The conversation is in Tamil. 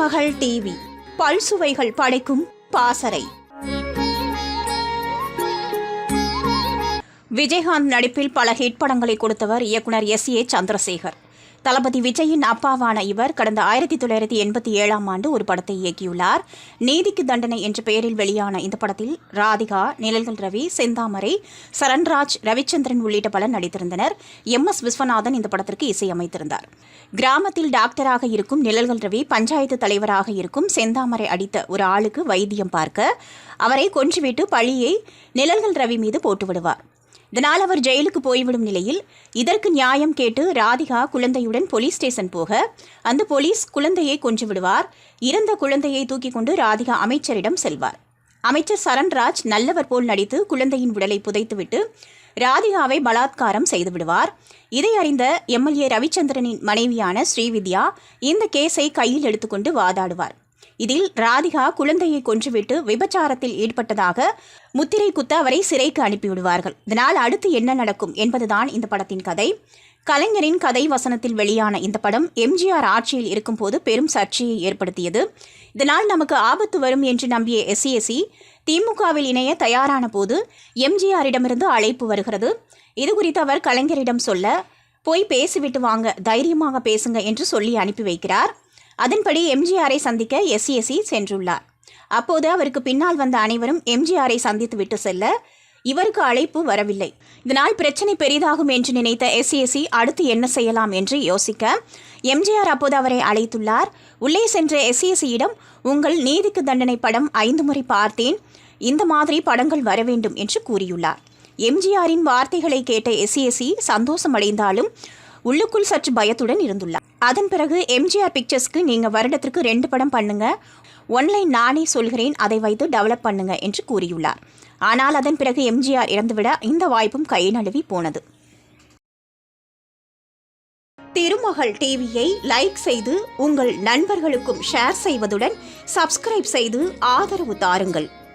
திருமகள் டிவி பல்சுவைகள் படைக்கும் பாசறை. விஜயகாந்த் நடிப்பில் பல ஹிட் படங்களை கொடுத்தவர் இயக்குனர் S.A. சந்திரசேகர். தளபதி விஜயின் அப்பாவான இவர் கடந்த 1987ஆம் ஆண்டு ஒரு படத்தை இயக்கியுள்ளார். நீதிக்கு தண்டனை என்ற பெயரில் வெளியான இந்த படத்தில் ராதிகா, நிழல்கள் ரவி, செந்தாமரை, சரண்ராஜ், ரவிச்சந்திரன் உள்ளிட்ட பலர் நடித்திருந்தனர். MS விஸ்வநாதன் இந்த படத்திற்கு இசையமைத்திருந்தார். கிராமத்தில் டாக்டராக இருக்கும் நிழல்கள் ரவி பஞ்சாயத்து தலைவராக இருக்கும் செந்தாமரை அடித்த ஒரு ஆளுக்கு வைத்தியம் பார்க்க அவரை கொன்றுவிட்டு பழியை நிழல்கள் ரவி மீது போட்டுவிடுவார். இதனால் அவர் ஜெயிலுக்கு போய்விடும் நிலையில் இதற்கு நியாயம் கேட்டு ராதிகா குழந்தையுடன் போலீஸ் ஸ்டேஷன் போக அந்த போலீஸ் குழந்தையை கொன்று விடுவார். இறந்த குழந்தையை தூக்கி கொண்டு ராதிகா அமைச்சரிடம் செல்வார். அமைச்சர் சரண்ராஜ் நல்லவர் போல் நடித்து குழந்தையின் உடலை புதைத்துவிட்டு ராதிகாவை பலாத்காரம் செய்து விடுவார். இதை அறிந்த MLA ரவிச்சந்திரனின் மனைவியான ஸ்ரீவித்யா இந்த கேஸை கையில் எடுத்துக்கொண்டு வாதாடுவார். இதில் ராதிகா குழந்தையை கொன்றுவிட்டு விபச்சாரத்தில் ஈடுபட்டதாக முத்திரை குத்த அவரை சிறைக்கு அனுப்பிவிடுவார்கள். இதனால் அடுத்து என்ன நடக்கும் என்பதுதான் இந்த படத்தின் கதை. கலைஞரின் கதை வசனத்தில் வெளியான இந்த படம் MGR ஆட்சியில் இருக்கும்போது பெரும் சர்ச்சையை ஏற்படுத்தியது. இதனால் நமக்கு ஆபத்து வரும் என்று நம்பிய SAC திமுகவில் இணைய தயாரான போது MGRயிடமிருந்து அழைப்பு வருகிறது. இதுகுறித்து அவர் கலைஞரிடம் சொல்ல, போய் பேசிவிட்டு வாங்க, தைரியமாக பேசுங்க என்று சொல்லி அனுப்பி வைக்கிறார். அதன்படி MGRஐ சந்திக்க SAC சென்றுள்ளார். அப்போது அவருக்கு பின்னால் வந்த அனைவரும் MGRஐ சந்தித்து விட்டு செல்ல இவருக்கு அழைப்பு வரவில்லை. இதனால் பிரச்சனை பெரிதாகும் என்று நினைத்த SAC அடுத்து என்ன செய்யலாம் என்று யோசிக்க MGR அப்போது அவரை அழைத்துள்ளார். உள்ளே சென்ற SACயிடம், உங்கள் நீதிக்கு தண்டனை படம் 5 முறை பார்த்தேன், இந்த மாதிரி படங்கள் வர வேண்டும் என்று கூறியுள்ளார். MGRயின் வார்த்தைகளை கேட்ட SAC சந்தோஷமடைந்தாலும் உள்ளுக்குள் சற்று பயத்துடன் இருந்துள்ளார். அதன் பிறகு MGR பிக்சர்ஸ்க்கு நீங்க வருடத்திற்கு 2 படம் பண்ணுங்க, ஒன்லைன் நானே சொல்கிறேன், அதை வைத்து டெவலப் பண்ணுங்க என்று கூறியுள்ளார். ஆனால் அதன் பிறகு MGR இறந்துவிட இந்த வாய்ப்பும் கை நழுவி போனது. திருமகள் டிவியை லைக் செய்து உங்கள் நண்பர்களுக்கும் ஷேர் செய்வதுடன் சப்ஸ்கிரைப் செய்து ஆதரவு தாருங்கள்.